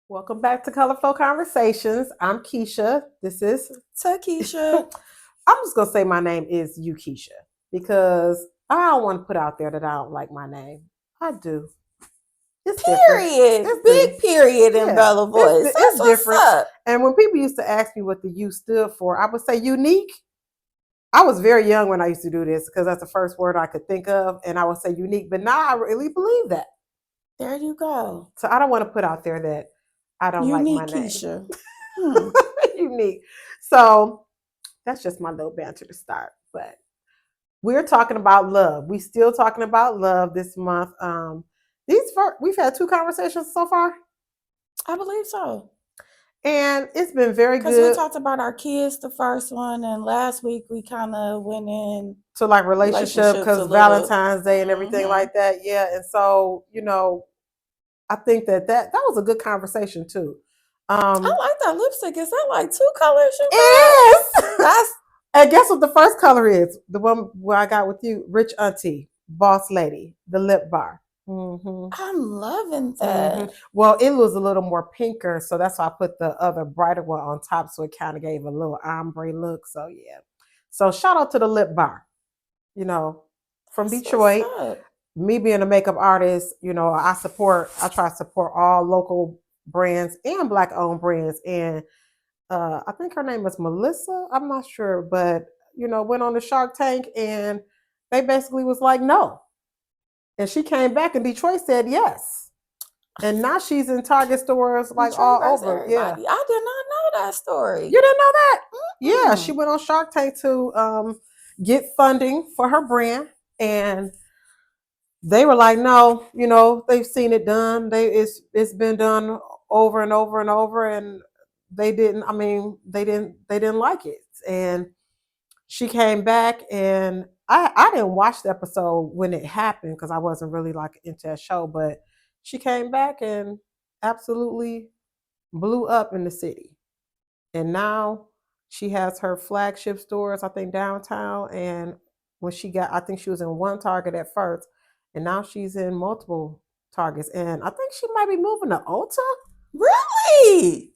Welcome back to Colorflow Conversations. I'm Keisha. This is Tikisha. I'm just gonna say my name is Uakeisha because I don't want to put out there that I don't like my name. I do. It's different. Period. It's Big period in yeah. Bella voice. It's That's what's different. up. And when people used to ask me what the U stood for, I would say unique. I was very young when I used to do this because that's the first word I could think of, and I would say unique. But now I really believe that. There you go. So I don't want to put out there that I don't like my Unique name. Keisha. Hmm. Unique. So that's just my little banter to start. But we're talking about love. We still talking about love this month. We've had two conversations so far, I believe so. and it's been very Because we good talked about our kids the first one, and last week we kind of went in to like relationship relationships a because little. Valentine's Day and everything like that. Yeah, and so I think that was a good conversation too. I like that lipstick. Is that like two colors you It got? is. That's And guess what the first color is? The one where I got with you, Rich Auntie, Boss Lady, the lip bar. Mm-hmm. I'm loving Mm-hmm. that. Well, it was a little more pinker, so that's why I put the other brighter one on top, so it kind of gave a little ombre look. So yeah. So shout out to the lip bar. You know, from That's what's Detroit. up. Me being a makeup artist, I try to support all local brands and black owned brands. And I think her name was Melissa. I'm not sure, but went on the Shark Tank and they basically was like no. And she came back and Detroit said yes. And now she's in Target stores like Detroit all versus over. Yeah. everybody. I did not know that story. You didn't know that? Yeah, she Mm-mm. went on Shark Tank to get funding for her brand. And they were like, no, they've seen it done. It's been done over and over and over, and they didn't like it. And she came back, and I didn't watch the episode when it happened because I wasn't really like into that show, but she came back and absolutely blew up in the city. And now she has her flagship stores, I think downtown. And I think she was in one Target at first, and now she's in multiple Targets. And I think she might be moving to Ulta. Really?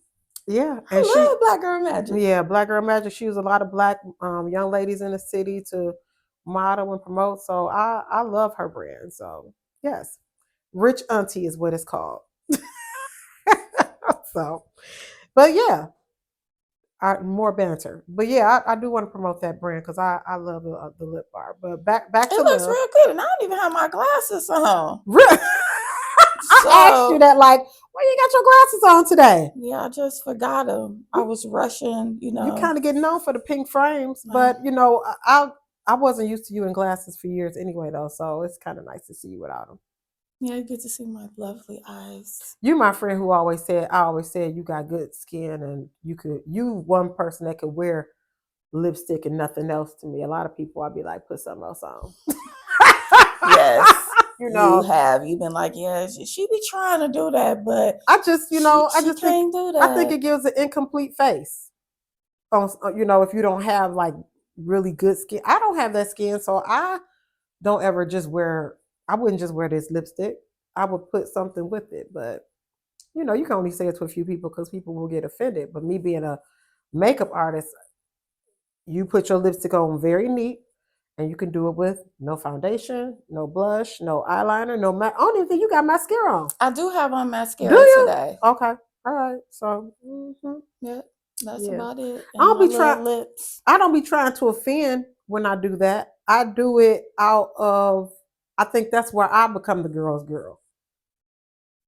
Yeah, and I love Black Girl Magic. yeah, Black Girl Magic. She used a lot of black young ladies in the city to model and promote. So I love her brand. So yes, Rich Auntie is what it's called. So, but yeah, more banter. But yeah, I do want to promote that brand because I love the lip bar. But back to It looks love. real good, and I don't even have my glasses on. Really? I asked you So that like, why you got your glasses on today? yeah, I just forgot them. I was rushing, You kind of get known for the pink frames, No. but I wasn't used to you in glasses for years anyway though, so it's kind of nice to see you without them. Yeah, you get to see my lovely eyes. You my friend who I always said you got good skin and you one person that could wear lipstick and nothing else to me. A lot of people I'd be like, put something else on. Yes. You have. You've been like, yeah, she be trying to do that, but I just, she can't do that. I think it gives an incomplete face. If you don't have like really good skin. I don't have that skin, so I don't ever just wear. I wouldn't just wear this lipstick. I would put something with it, but you can only say it to a few people because people will get offended. But me being a makeup artist, you put your lipstick on very neat, and you can do it with no foundation, no blush, no eyeliner, no I don't even think you got mascara on. I do have on mascara Do you? today. Okay, all right. So, yeah, that's yeah. about it. I don't be trying. Lips. I don't be trying to offend when I do that. I do it out of. I think that's where I become the girl's girl.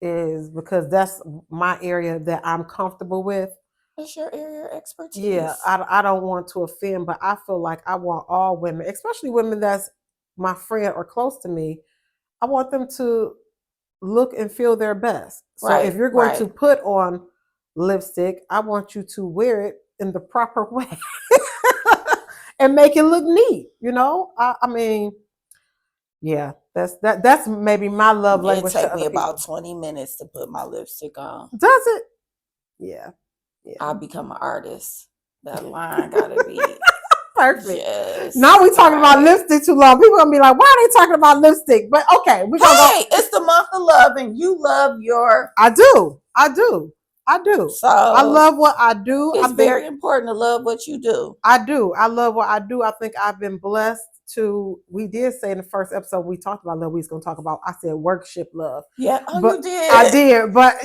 Is because that's my area that I'm comfortable with. It's your area of expertise. Yeah, I don't want to offend, but I feel like I want all women, especially women that's my friend or close to me, I want them to look and feel their best. So if you're going to put on lipstick, I want you to wear it in the proper way and make it look neat. I mean, yeah, that's maybe my love language. It take me about 20 minutes to put my lipstick on. Does it? Yeah. I become an artist. That line gotta be perfect. Yes, now we talking about lipstick too long. People gonna be like, why are they talking about lipstick? But okay, it's the month of love, and you love your. I do. I do. So I love what I do. It's I think very important to love what you do. I do. I love what I do. I think I've been blessed to. We did say in the first episode we talked about love. We was going to talk about. I said worship love. Yeah. Oh, but you did. I did. But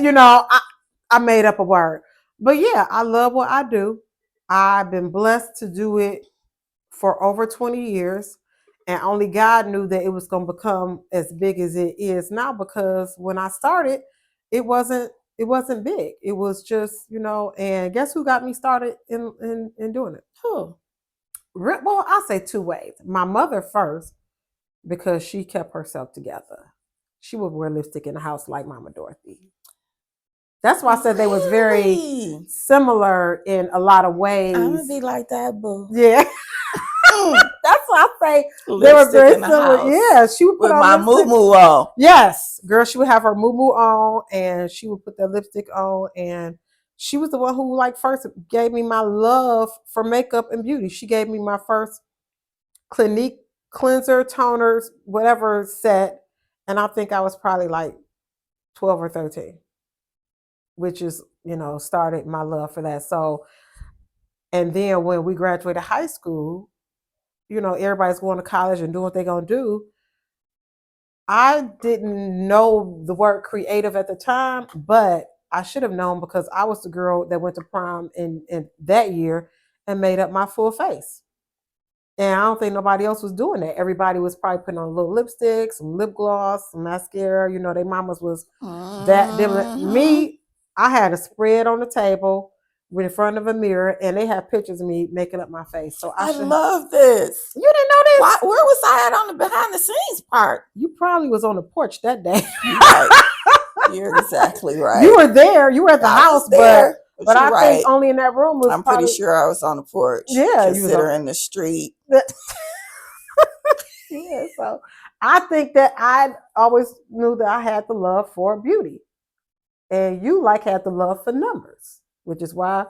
I made up a word. But yeah, I love what I do. I've been blessed to do it for over 20 years. And only God knew that it was going to become as big as it is now, because when I started, it wasn't big. It was just, and guess who got me started in doing it? Who? Well, I'll say two ways. My mother first, because she kept herself together. She would wear lipstick in the house like Mama Dorothy. That's why I said they was very similar in a lot of ways. I'm gonna be like that, boo. Yeah. That's why I say lipstick they were very in the similar. house Yeah, she would put with on my lipstick. moo on. Yes, girl, she would have her moo on, and she would put that lipstick on, and she was the one who first gave me my love for makeup and beauty. She gave me my first Clinique cleanser, toners, whatever set, and I think I was probably like 12 or 13, which is, started my love for that. So, and then when we graduated high school, everybody's going to college and doing what they're going to do. I didn't know the word creative at the time, but I should have known, because I was the girl that went to prom in that year and made up my full face. And I don't think nobody else was doing that. Everybody was probably putting on a little lipstick, some lip gloss, some mascara. Their mamas was that different. Me, I had a spread on the table in front of a mirror, and they had pictures of me making up my face. So I love this. You didn't know this? Where was I at on the behind the scenes part? You probably was on the porch that day. Right. You're exactly right. You were there. You were at the house, but I think only in that room was. I'm pretty sure I was on the porch. Yeah, consider in the street. Yeah, so I think that I always knew that I had the love for beauty, and you had the love for numbers, which is why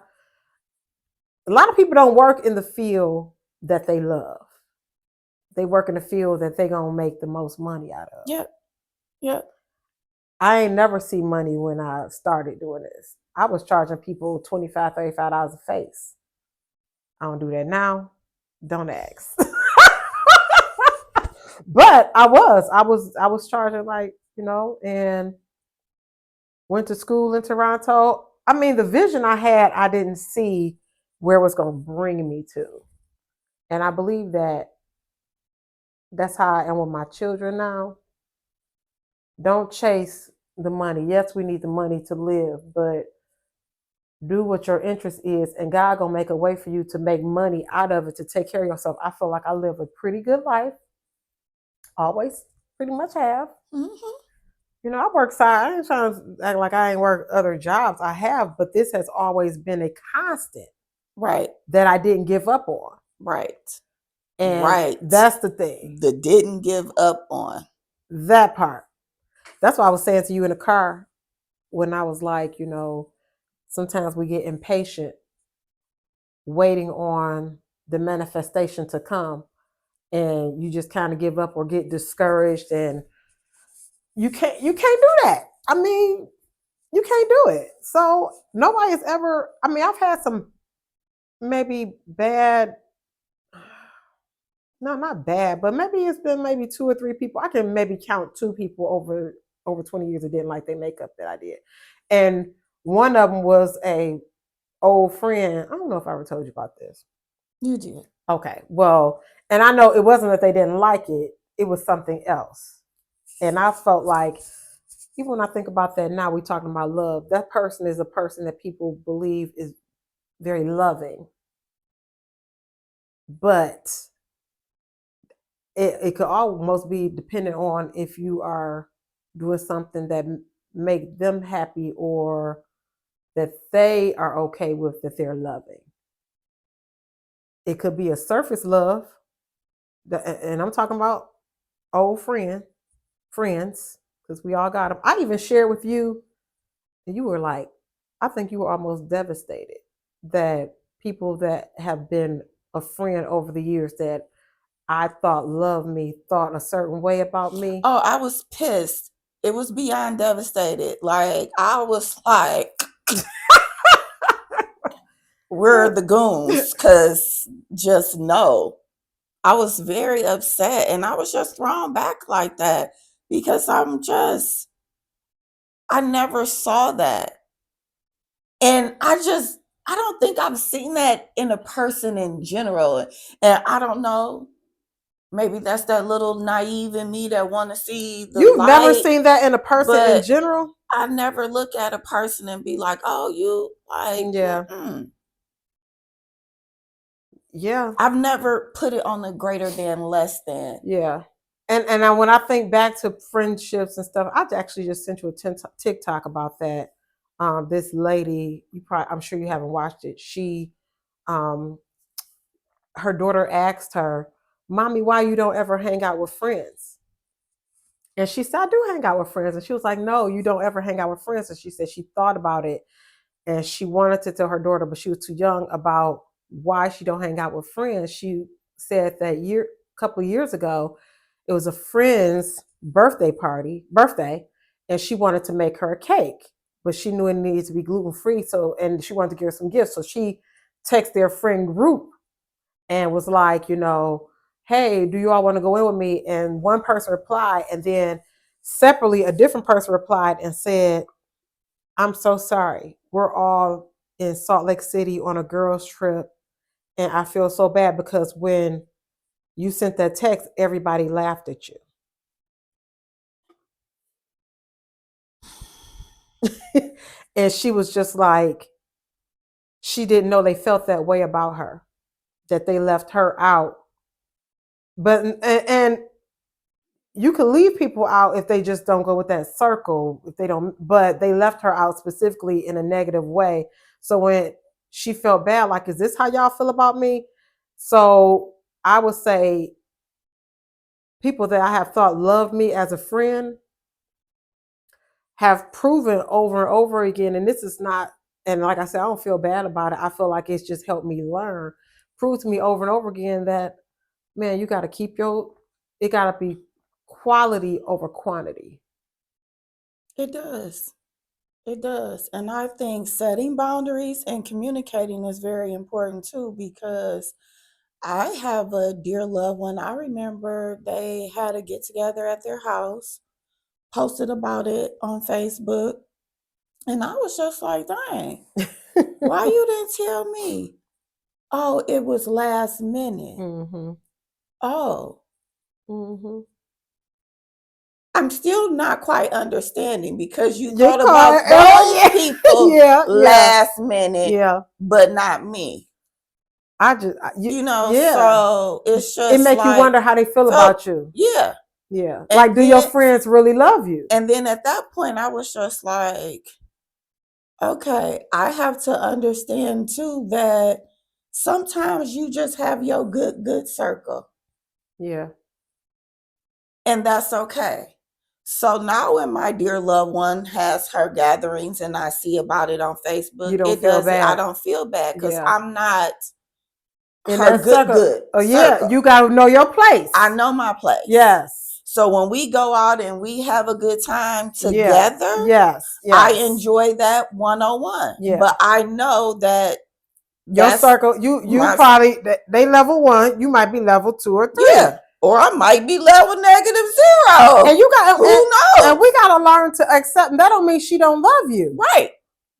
a lot of people don't work in the field that they love. They work in the field that they're gonna make the most money out of. Yep. I ain't never see money when I started doing this. I was charging people $25, $35 a face. I don't do that now. Don't ask. But I was charging and went to school in Toronto. I mean, the vision I had, I didn't see where it was going to bring me to. And I believe that's how I am with my children now. Don't chase the money. Yes, we need the money to live, but do what your interest is, and God gonna make a way for you to make money out of it to take care of yourself. I feel like I live a pretty good life. Always pretty much have. I work side. I ain't trying to act like I ain't work other jobs. I have, but this has always been a constant. Right. That I didn't give up on. Right. And that's the thing. The didn't give up on. That part. That's what I was saying to you in the car when I was like, sometimes we get impatient waiting on the manifestation to come, and you just kind of give up or get discouraged, and you can't do that. I mean, you can't do it. So nobody has ever, I've had some maybe bad, no, not bad, but maybe it's been maybe 2 or 3 people. I can maybe count 2 people over 20 years that didn't like their makeup that I did. And one of them was a old friend. I don't know if I ever told you about this. You did. Okay. Well, and I know it wasn't that they didn't like it. It was something else. And I felt like, even when I think about that now, we're talking about love. That person is a person that people believe is very loving. But it could almost be dependent on if you are doing something that make them happy or that they are okay with, that they're loving. It could be a surface love, and I'm talking about old friends, because we all got them. I even shared with you, and you were like, I think you were almost devastated that people that have been a friend over the years that I thought loved me thought a certain way about me. Oh, I was pissed. It was beyond devastated. Like, I was like, we're the goons, because just no. I was very upset and I was just thrown back like that because I never saw that. And I don't think I've seen that in a person in general. And I don't know, maybe that's that little naive in me that want to see the You've never light, seen that in a person in but general? I never look at a person and be like, "Oh, you like." Yeah. Mm-mm. Yeah. I've never put it on the greater than, less than. Yeah. When I think back to friendships and stuff, I actually just sent you a TikTok about that. This lady, I'm sure you haven't watched it. Um, her daughter asked her, "Mommy, why you don't ever hang out with friends?" And she said, "I do hang out with friends." And she was like, "No, you don't ever hang out with friends." And she said she thought about it and she wanted to tell her daughter, but she was too young about why she don't hang out with friends. She said that couple of years ago, it was a friend's birthday, and she wanted to make her a cake, but she knew it needed to be gluten free. So, and she wanted to give her some gifts. So she texted their friend group and was like, "Hey, do you all want to go in with me?" And one person replied, and then separately, a different person replied and said, "I'm so sorry. We're all in Salt Lake City on a girls' trip, and I feel so bad because when you sent that text, everybody laughed at you." And she was just like, she didn't know they felt that way about her, that they left her out. But and you can leave people out if they just don't go with that circle, if they don't, but they left her out specifically in a negative way. So when she felt bad, like, is this how y'all feel about me? So I would say people that I have thought loved me as a friend have proven over and over again, and this is not, and like I said, I don't feel bad about it. I feel like it's just helped me learn, prove to me over and over again that, man, you got to it got to be quality over quantity. It does. It does. And I think setting boundaries and communicating is very important too, because I have a dear loved one. I remember they had a get together at their house, posted about it on Facebook, and I was just like, dang, why you didn't tell me? Oh, it was last minute. Mm-hmm. Oh, Mm-hmm. I'm still not quite understanding, because you You thought call about it those early. people Yeah, yeah, last minute, yeah. but not me. Yeah. So it's It just make you like, wonder how they feel so about you. yeah. Yeah. Like, And do your then friends really love you? and then at that point I was just like, okay, I have to understand too that sometimes you just have your good circle, Yeah. and that's okay. So now when my dear loved one has her gatherings and I see about it on Facebook, You don't feel I bad. don't feel bad because Yeah. I'm not In her that circle. good Oh yeah, circle. you gotta know your place. I know my place. Yes. So when we go out and we have a good time Yeah. together, Yes. I Yes. enjoy that 101. Yeah. But I know that Your that's circle, you my, probably, they level 1, you might be level 2 or 3. yeah. Or I might be level -0. And you got Who and knows? we gotta learn to accept, and that don't mean she don't love you. Right.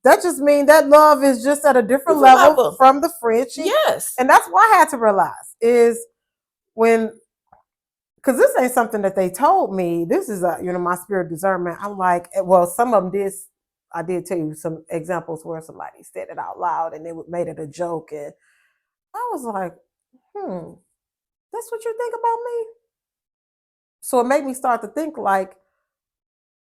That just means that love is just at a different Different level level. from the friendship. Yes. And that's what I had to realize is when, because this ain't something that they told me. This is my spirit discernment. I'm like, well, some of them did. I did tell you some examples where somebody said it out loud and they made it a joke, and I was like, that's what you think about me. So it made me start to think like,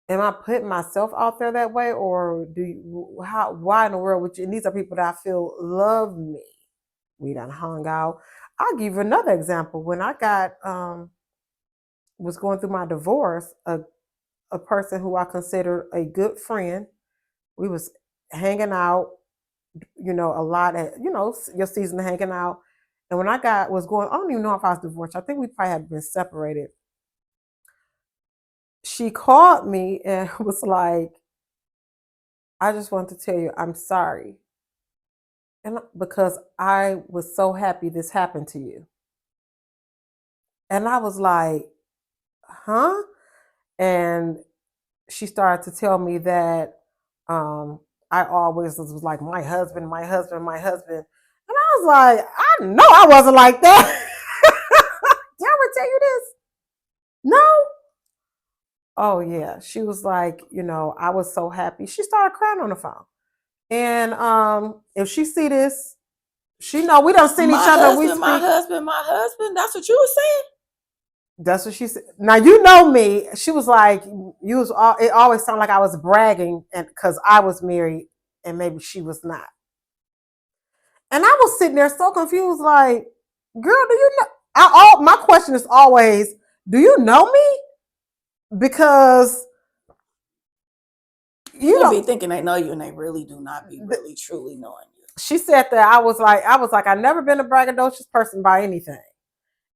am I putting myself out there that way, or why in the world would you? And these are people that I feel love me. We done hung out. I'll give you another example. When I got was going through my divorce, a person who I considered a good friend, we was hanging out, a lot at, your season of hanging out. And when I don't even know if I was divorced. I think we probably had been separated. She called me and was like, "I just want to tell you I'm sorry." And because I was so happy this happened to you. And I was like, huh? And she started to tell me that I always was like, my husband, my husband, my husband. And I was like, I know I wasn't like that. Did I ever tell you this? No. Oh yeah. She was like, I was so happy. She started crying on the phone. And if she see this, she know we don't seen each other. We speak. My husband. That's what you were saying? That's what she said. Now you know me. She was like, "You was." It always sounded like I was bragging, and because I was married, and maybe she was not. And I was sitting there so confused, like, "Girl, do you know?" My question is always, "Do you know me?" Because you don't be thinking they know you, and they really do not be really truly knowing you. She said that I was like, I've never been a braggadocious person by anything.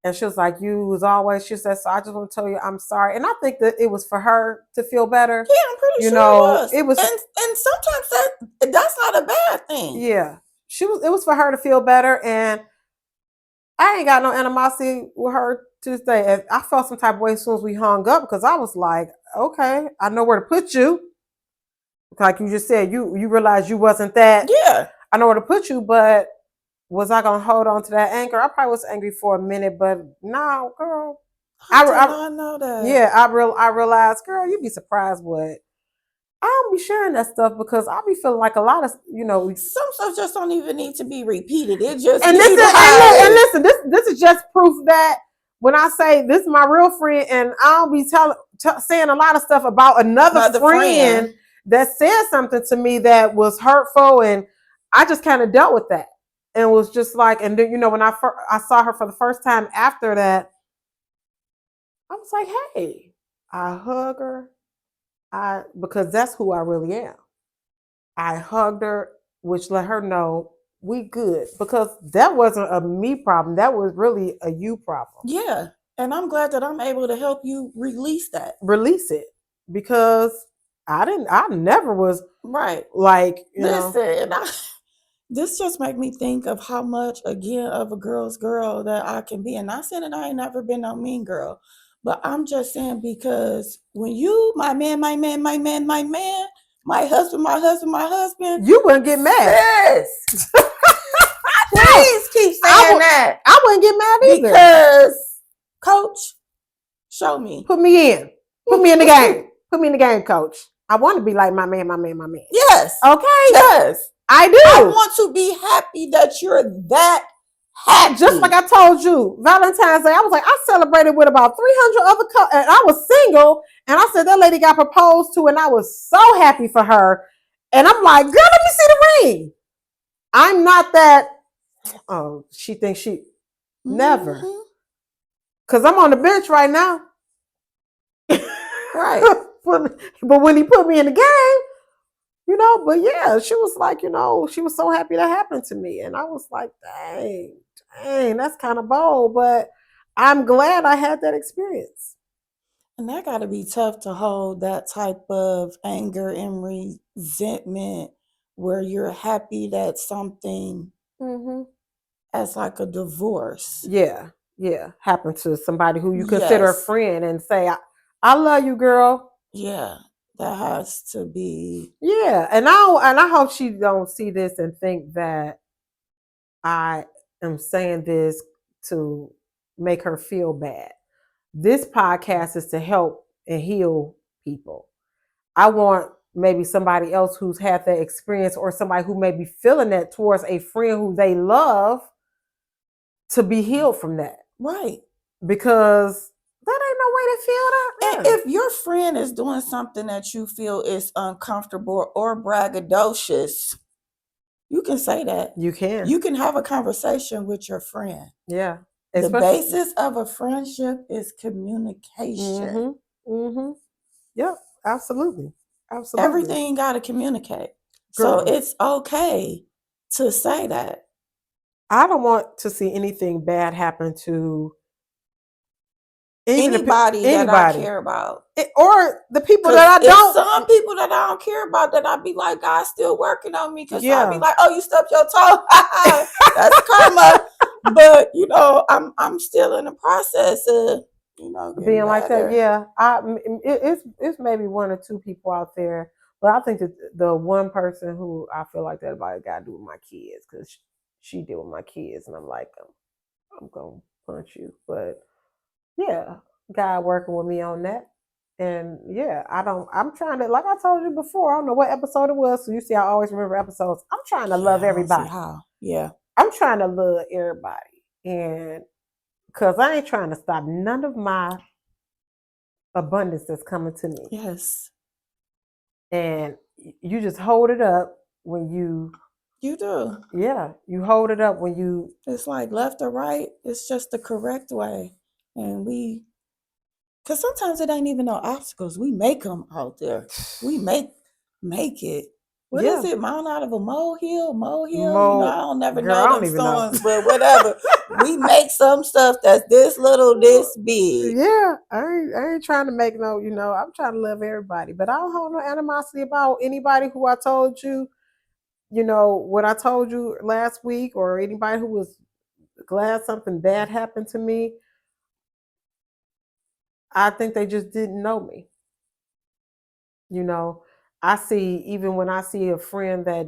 And she was like, you was always, she said, so I just want to tell you I'm sorry. And I think that it was for her to feel better. Yeah, I'm pretty sure it was. And sometimes that's not a bad thing. Yeah. It was for her to feel better. And I ain't got no animosity with her to this day. And I felt some type of way as soon as we hung up because I was like, okay, I know where to put you. Like you just said, you realized you wasn't that. Yeah. I know where to put you, but was I gonna hold on to that anger? I probably was angry for a minute, but no, girl. I know that. Yeah, I realized, girl, you'd be surprised what I don't be sharing that stuff because I be feeling like a lot of some stuff just don't even need to be repeated. It just and listen, this is just proof that when I say this is my real friend, and I'll be saying a lot of stuff about another friend that said something to me that was hurtful, and I just kind of dealt with that. And was just like, and then when I saw her for the first time after that, I was like, hey, I hug her, because that's who I really am. I hugged her, which let her know we good, because that wasn't a me problem. That was really a you problem. Yeah, and I'm glad that I'm able to help you release it, because I never was right. Like listen, this just made me think of how much, again, of a girl's girl that I can be. And not saying that I ain't never been no mean girl, but I'm just saying because when you, my man, my husband, you wouldn't get mad. Sis, please keep saying that. I wouldn't get mad either. Because, Coach, show me. Put me in. Put me in the game. Put me in the game, Coach. I want to be like my man. Yes. Okay. Yes. I do. I want to be happy that you're that happy. Just like I told you, Valentine's Day, I was like, I celebrated with about 300 other couples, and I was single, and I said that lady got proposed to, and I was so happy for her. And I'm like, girl, let me see the ring. I'm not that. Oh, she thinks she never. Because I'm on the bench right now. Right. But when he put me in the game, but yeah, she was like, she was so happy that happened to me. And I was like, dang, that's kind of bold. But I'm glad I had that experience. And that got to be tough to hold that type of anger and resentment where you're happy that something as like a divorce. Yeah. Happened to somebody who you consider a friend and say, I love you, girl. Yeah. That has to be. Yeah. And I hope she don't see this and think that I am saying this to make her feel bad. This podcast is to help and heal people. I want maybe somebody else who's had that experience, or somebody who may be feeling that towards a friend who they love, to be healed from that. Right. Because that ain't no way to feel that. And if your friend is doing something that you feel is uncomfortable or braggadocious, you can say that. You can. You can have a conversation with your friend. Yeah. The basis of a friendship is communication. Yep. Absolutely. Everything got to communicate. Girl. So it's okay to say that. I don't want to see anything bad happen to Even anybody that I care about. Or the people 'Cause that I it's don't. some people that I don't care about that I be like, God's still working on me. Cause I be Yeah. like, oh, you stubbed your toe. That's karma. But you know, I'm still in the process of, you know, getting Being like that, better. yeah. It's maybe one or two people out there, but I think that the one person who I feel like that about it got to do with my kids because she did with my kids, and I'm like, I'm gonna punch you. But yeah, God working with me on that, and yeah, I don't. I'm trying to, like I told you before. I don't know what episode it was, so you see, I always remember episodes. I'm trying to love I don't see everybody. how. Yeah. I'm trying to love everybody, and because I ain't trying to stop none of my abundance that's coming to me. Yes. And you just hold it up when you do. Yeah, you hold it up when you. It's like left or right. It's just the correct way. And because sometimes it ain't even no obstacles. We make them out there. We make it. What is Yeah. it? Mount out of a molehill? Molehill? You know, I don't never Girl, know I them don't even know. songs, but whatever. We make some stuff that's this little, this big. Yeah, I ain't trying to make no, I'm trying to love everybody, but I don't hold no animosity about anybody who I told you, what I told you last week, or anybody who was glad something bad happened to me. I think they just didn't know me. I see, even when I see a friend that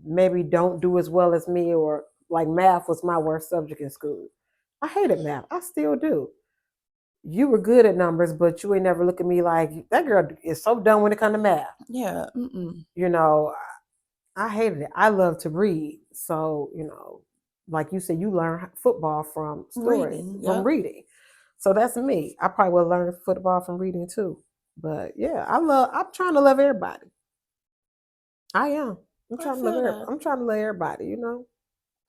maybe don't do as well as me, or like math was my worst subject in school. I hated math. I still do. You were good at numbers, but you ain't never look at me like that girl is so dumb when it comes to math. Yeah. I hated it. I love to read. So, like you said, you learn football from stories, from reading. So that's me. I probably will learn football from reading too. But yeah, I'm trying to love everybody. I am. I'm trying to love everybody. I'm trying to love everybody,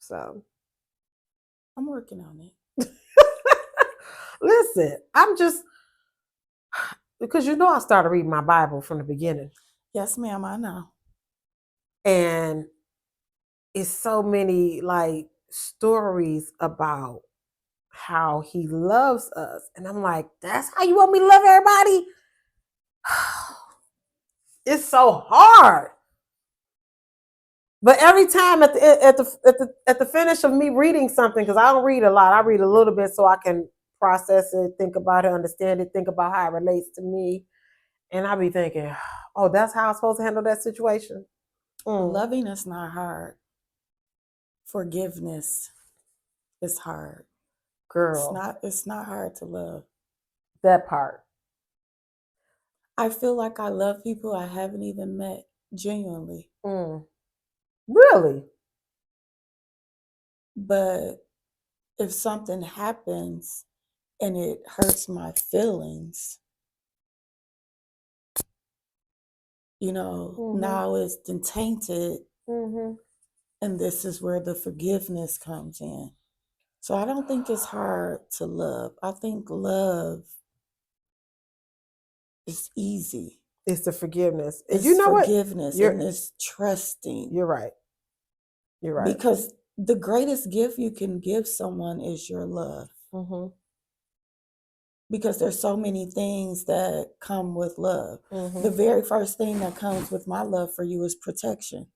So I'm working on it. Listen, I'm just because I started reading my Bible from the beginning. Yes, ma'am, I know. And it's so many like stories about how he loves us. And I'm like, that's how you want me to love everybody? It's so hard. But every time at the finish of me reading something, because I don't read a lot, I read a little bit so I can process it, think about it, understand it, think about how it relates to me. And I be thinking, oh, that's how I'm supposed to handle that situation. Loving is not hard. Forgiveness is hard. Girl. It's not hard to love. That part. I feel like I love people I haven't even met genuinely. Really? But if something happens and it hurts my feelings, now it's been tainted. And this is where the forgiveness comes in. So I don't think it's hard to love. I think love is easy. It's the forgiveness. It's you know forgiveness and it's trusting. You're right. You're right. Because the greatest gift you can give someone is your love. Because there's so many things that come with love. The very first thing that comes with my love for you is protection.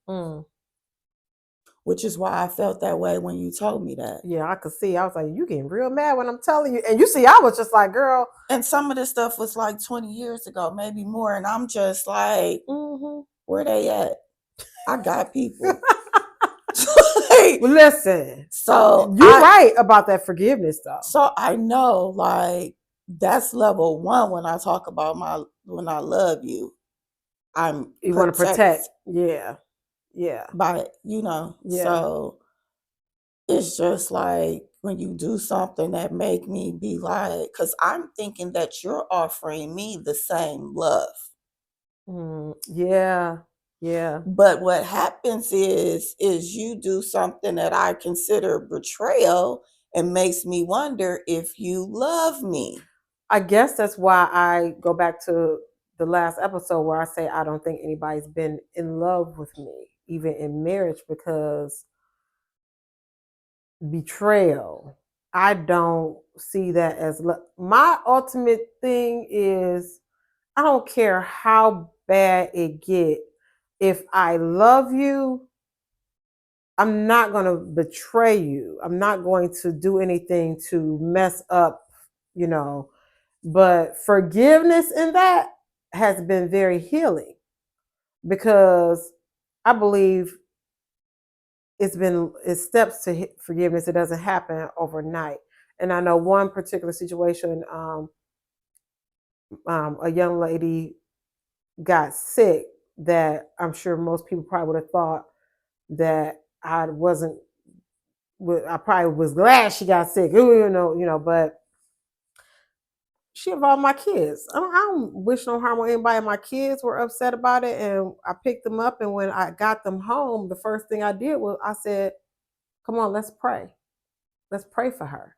Which is why I felt that way when you told me that. Yeah, I could see. I was like, you getting real mad when I'm telling you. And you see, I was just like, girl. And some of this stuff was like 20 years ago, maybe more. And I'm just like, where they at? I got people. Well, listen. So you're right about that forgiveness, though. So I know, like, that's level one when I talk about when I love you. You want to protect. Yeah. Yeah. By, so it's just like when you do something that make me be like, because I'm thinking that you're offering me the same love. Yeah. Yeah. But what happens is you do something that I consider betrayal and makes me wonder if you love me. I guess that's why I go back to the last episode where I say I don't think anybody's been in love with me, even in marriage, because betrayal I don't see that as my ultimate thing is I don't care how bad it get. If I love you, I'm not going to betray you. I'm not going to do anything to mess up, you know. But forgiveness in that has been very healing because I believe it's steps to forgiveness. It doesn't happen overnight. And I know one particular situation, a young lady got sick that I'm sure most people probably would have thought that I wasn't. I probably was glad she got sick, but she involved my kids. I don't wish no harm on anybody. My kids were upset about it, and I picked them up. And when I got them home, the first thing I did was I said, "Come on, let's pray. Let's pray for her."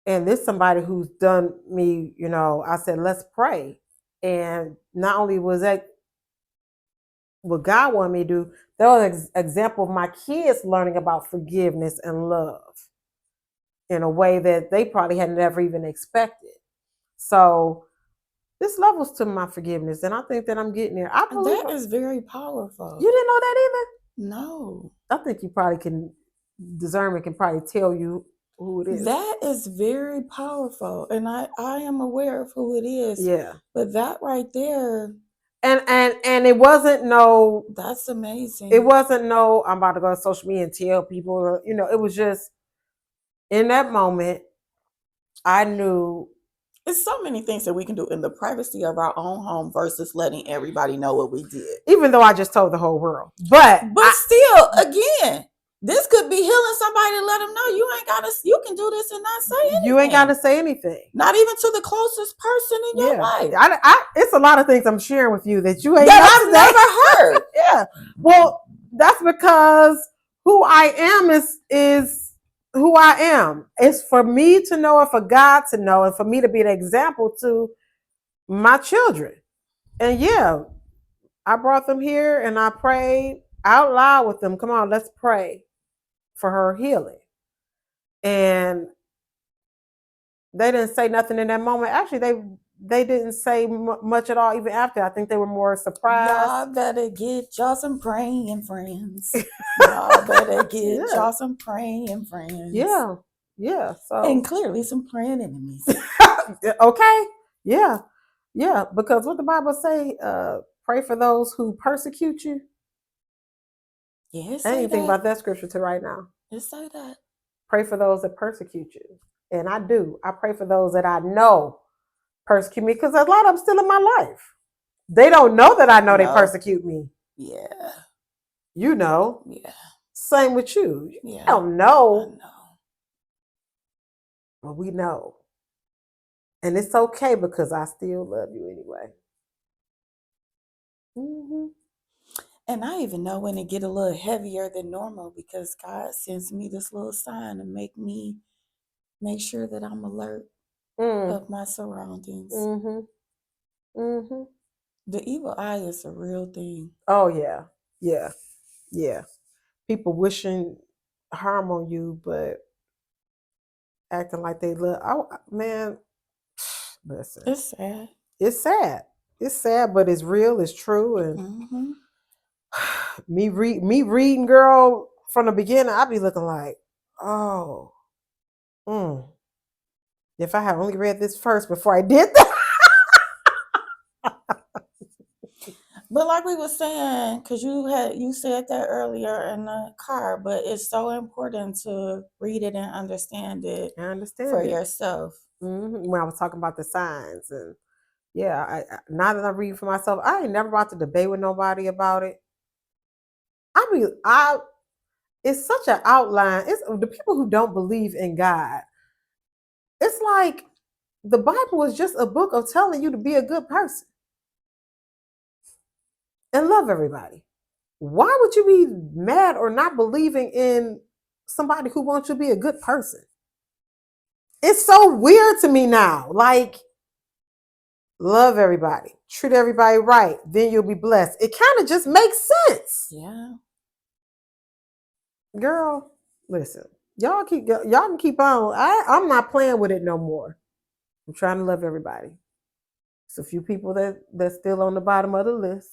And this somebody who's done me, I said, "Let's pray." And not only was that what God wanted me to do, that was an example of my kids learning about forgiveness and love in a way that they probably had never even expected. So this levels to my forgiveness, and I think that I'm getting there. I believe that is very powerful. You didn't know that either? No. I think you probably can discernment can probably tell you who it is. That is very powerful, and I am aware of who it is. Yeah. But that right there, and it wasn't no. That's amazing. It wasn't no. I'm about to go to social media and tell people. It was just in that moment. I knew. It's so many things that we can do in the privacy of our own home versus letting everybody know what we did. Even though I just told the whole world, but still, again, this could be healing somebody to let them know you can do this and not say anything. You ain't got to say anything. Not even to the closest person in your life. It's a lot of things I'm sharing with you that you ain't I've never heard. Yeah. Well, that's because who I am is who I am. It's for me to know and for God to know and for me to be an example to my children. And yeah, I brought them here and I prayed out loud with them. Come on, let's pray for her healing. And they didn't say nothing in that moment. Actually, they didn't say much at all even after. I think they were more surprised. Y'all better get y'all some praying friends. Y'all better get y'all some praying friends. Yeah. Yeah. So and clearly some praying enemies. Okay. Yeah. Yeah. Because what the Bible say, pray for those who persecute you. Yes. I ain't think about that scripture to right now. Just say that. Pray for those that persecute you. And I do. I pray for those that I know persecute me because a lot of them still in my life. They don't know that I know they persecute me. Yeah. You know. Yeah. Same with you. Yeah. You don't know. I know. But we know. And it's okay because I still love you anyway. Mm-hmm. And I even know when it get a little heavier than normal because God sends me this little sign to make sure that I'm alert of my surroundings. Mm-hmm. Mm-hmm. The evil eye is a real thing. Oh yeah. Yeah. Yeah. People wishing harm on you, but acting like they love. Oh man, listen. It's sad. It's sad. It's sad, but it's real. It's true. And me reading, girl, from the beginning, I be looking like, oh, if I had only read this first before I did that. But like we were saying, because you said that earlier in the car, but it's so important to read it and understand it for yourself. Mm-hmm. When I was talking about the signs, and yeah, now that I'm reading for myself, I ain't never about to debate with nobody about it. It's such an outline. It's the people who don't believe in God. It's like the Bible is just a book of telling you to be a good person and love everybody. Why would you be mad or not believing in somebody who wants you to be a good person? It's so weird to me now. Like, love everybody, treat everybody right, then you'll be blessed. It kind of just makes sense. Yeah. Girl, listen, Y'all can keep on. I'm not playing with it no more. I'm trying to love everybody. It's a few people that's still on the bottom of the list.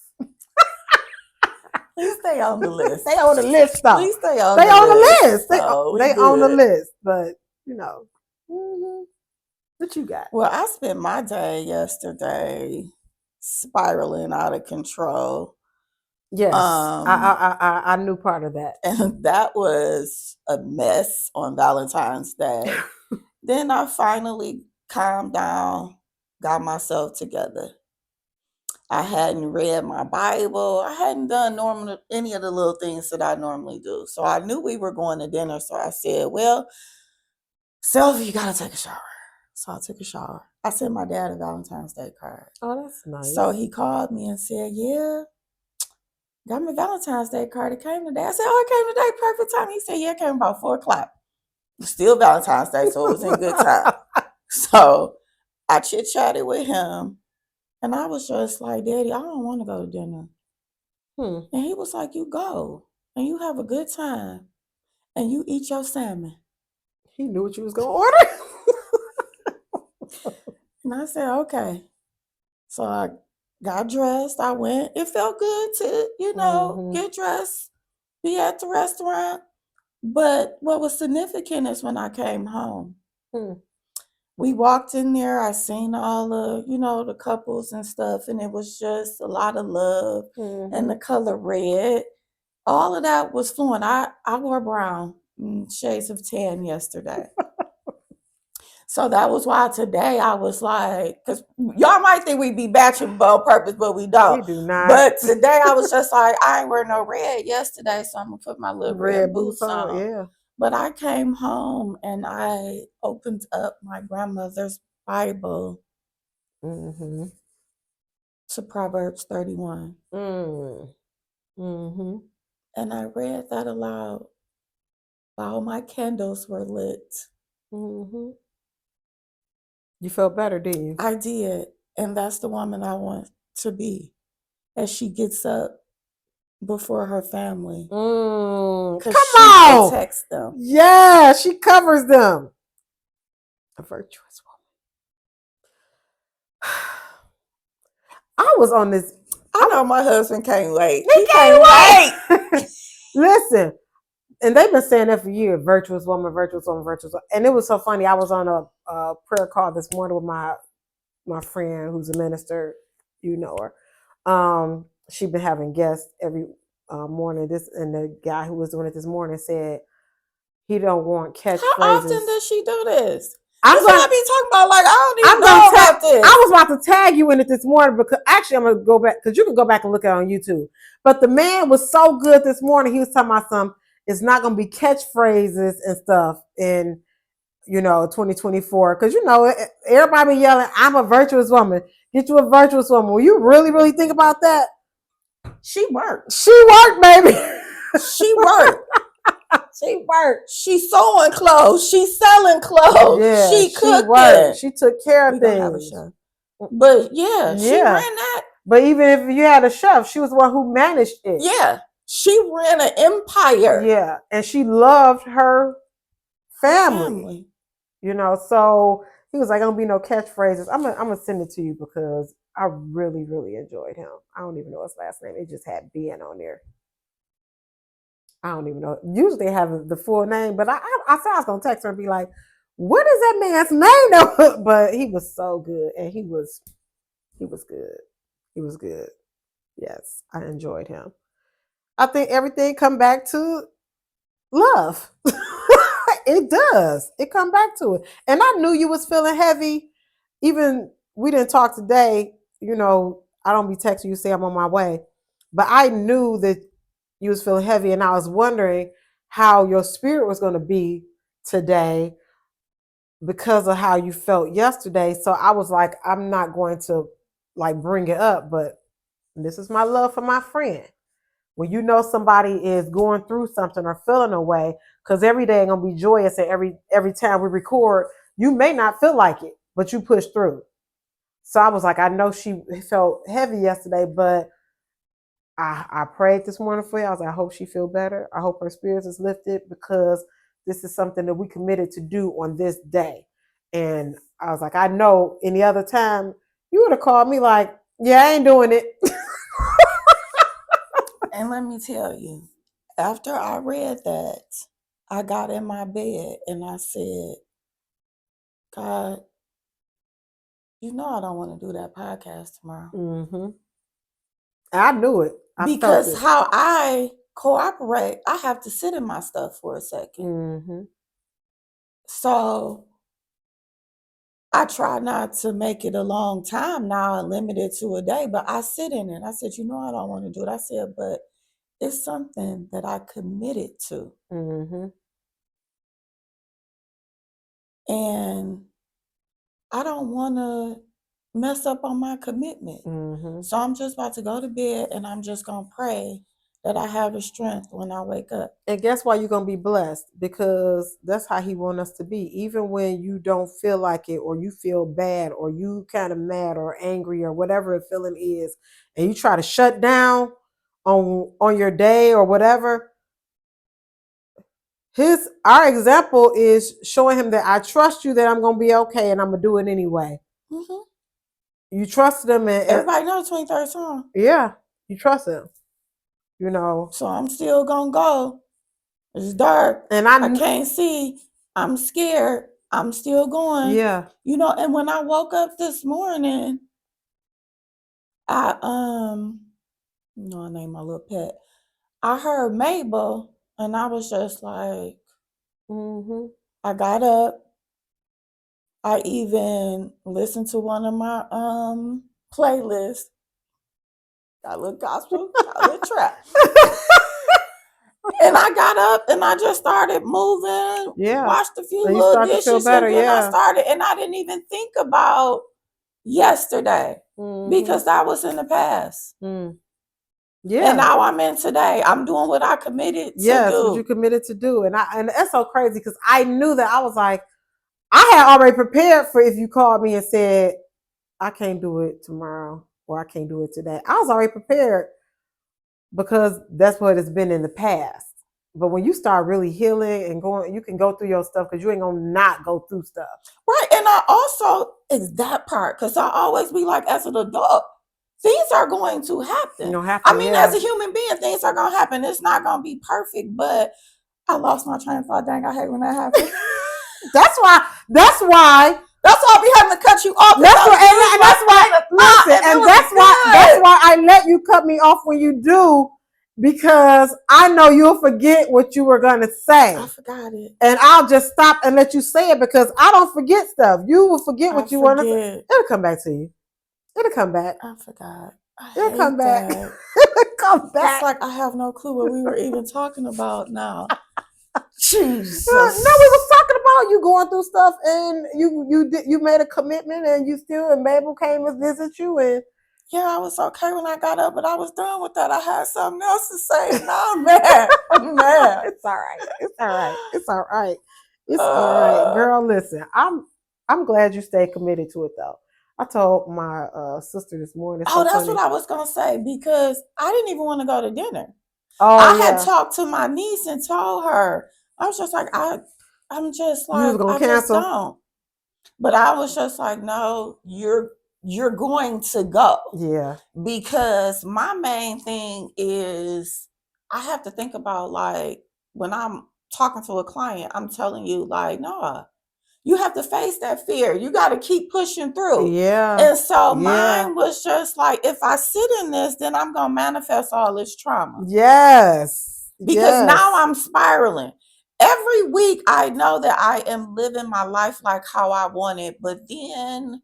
Please stay on the list. They on the list though. Please stay on They the on list. the list. So They on the list. But you know, what you got? Well, I spent my day yesterday spiraling out of control. Yes, I knew part of that. And that was a mess on Valentine's Day. Then I finally calmed down, got myself together. I hadn't read my Bible. I hadn't done any of the little things that I normally do. So I knew we were going to dinner. So I said, well, Sylvia, you got to take a shower. So I took a shower. I sent my dad a Valentine's Day card. Oh, that's nice. So he called me and said, yeah, got my Valentine's Day card. It came today. I said, oh, it came today. Perfect time. He said, yeah, it came about 4 o'clock. Still Valentine's Day, so it was in good time. So I chit-chatted with him. And I was just like, Daddy, I don't want to go to dinner. And he was like, you go. And you have a good time. And you eat your salmon. He knew what you was going to order. And I said, okay. So I got dressed. I went. It felt good to, get dressed, be at the restaurant. But what was significant is when I came home. We walked in there. I seen all the, the couples and stuff. And it was just a lot of love. And the color red. All of that was flowing. I wore brown, shades of tan yesterday. So that was why today I was like, because y'all might think we be bachelor on purpose, but we don't. We do not. But today I was just like, I ain't wear no red yesterday, so I'm going to put my little red boots on. Yeah. But I came home and I opened up my grandmother's Bible to Proverbs 31. And I read that aloud while my candles were lit. You felt better, didn't you? I did. And that's the woman I want to be as she gets up before her family. Come she on! protects them. Yeah, she covers them. A virtuous woman. I was on this. I know my husband can't wait. He can't wait. Listen, and they've been saying that for years. Virtuous woman, virtuous woman, virtuous woman. And it was so funny. I was on a prayer call this morning with my friend who's a minister. You know her. She's been having guests every morning. And the guy who was doing it this morning said he don't want catchphrases. How often does she do this? That's what I be talking about. Like, I don't even know about this. I was about to tag you in it this morning because actually I'm going to go back because you can go back and look at it on YouTube. But the man was so good this morning. He was talking about it's not going to be catchphrases and stuff in, 2024. Because, everybody be yelling, I'm a virtuous woman. Get you a virtuous woman. Will you really, really think about that? She worked. She worked, baby. She worked. She worked. She's sewing clothes. She's selling clothes. Yeah, she cooking. She took care of things. But she ran that. But even if you had a chef, she was the one who managed it. Yeah. She ran an empire. Yeah. And she loved her family. So he was like, "Don't be no catchphrases." I'm gonna send it to you because I really, really enjoyed him. I don't even know his last name. It just had Ben on there. I don't even know. Usually they have the full name, but I said I was gonna text her and be like, "What is that man's name?" But he was so good, and he was good. He was good. Yes, I enjoyed him. I think everything come back to love. It does. It come back to it. And I knew you was feeling heavy. Even we didn't talk today. I don't be texting you say I'm on my way, but I knew that you was feeling heavy, and I was wondering how your spirit was going to be today because of how you felt yesterday. So I was like, I'm not going to bring it up, but this is my love for my friend. When you know somebody is going through something or feeling a way, because every day ain't gonna be joyous, and every time we record, you may not feel like it, but you push through. So I was like, I know she felt heavy yesterday, but I prayed this morning for you. I was like, I hope she feel better. I hope her spirits is lifted because this is something that we committed to do on this day. And I was like, I know any other time you would have called me like, yeah, I ain't doing it. And let me tell you, after I read that, I got in my bed and I said, God, you know I don't want to do that podcast tomorrow. Mm-hmm. I knew it. Because how I cooperate, I have to sit in my stuff for a second. Mm-hmm. So I try not to make it a long time now and limit it to a day, but I sit in it. I said, you know I don't want to do it. I said, but it's something that I committed to. Mm-hmm. And I don't want to mess up on my commitment. Mm-hmm. So I'm just about to go to bed and I'm just going to pray that I have the strength when I wake up. And guess why you're going to be blessed? Because that's how he wants us to be. Even when you don't feel like it, or you feel bad, or you kind of mad or angry or whatever the feeling is, and you try to shut down on your day or whatever, our example is showing him that I trust you, that I'm going to be okay, and I'm going to do it anyway. Mm-hmm. You trust him. And everybody knows the 23rd song. Yeah, you trust him. You know. So I'm still going to go. It's dark. And I can't see. I'm scared. I'm still going. Yeah. You know, and when I woke up this morning, I named my little pet. I heard Mabel and I was just like, mm-hmm. I got up. I even listened to one of my playlists. Got a little gospel, got a little trap. And I got up and I just started moving. Yeah. Washed a few little dishes better, and then I started. And I didn't even think about yesterday because that was in the past. Yeah. And now I'm in today. I'm doing what I committed to do. Yes, what you committed to do. And that's so crazy because I knew that. I was like, I had already prepared for if you called me and said, I can't do it tomorrow or I can't do it today. I was already prepared because that's what it's been in the past. But when you start really healing and going, you can go through your stuff because you ain't gonna not go through stuff. Right. And I also, is that part, because I always be like, as an adult, things are going to happen. I mean, as a human being, things are going to happen. It's not going to be perfect, but I lost my train of thought. Dang, I hate when that happens. That's why I be having to cut you off. That's why I let you cut me off when you do, because I know you'll forget what you were going to say. I forgot it. And I'll just stop and let you say it because I don't forget stuff. You will forget what you want to say. It'll come back to you. It'll come back. I forgot. It'll come back. It'll come back. It's like I have no clue what we were even talking about now. Jesus. No, we was talking about you going through stuff, and you made a commitment, and you still, and Mabel came to visit you, and yeah, I was okay when I got up, but I was done with that. I had something else to say, and now I'm mad. I'm mad. It's all right. It's all right. It's all right. It's all right, girl. Listen, I'm glad you stayed committed to it, though. I told my sister this morning. That's what I was gonna say, because I didn't even want to go to dinner. I had talked to my niece and told her. I was just like, I'm just like, you was gonna cancel? Just don't. But I was just like, no, you're going to go. Yeah. Because my main thing is I have to think about, like, when I'm talking to a client, I'm telling you, like, no, you have to face that fear. You got to keep pushing through. Yeah. And so mine was just like, if I sit in this, then I'm going to manifest all this trauma. Yes. Because now I'm spiraling. Every week I know that I am living my life like how I want it, but then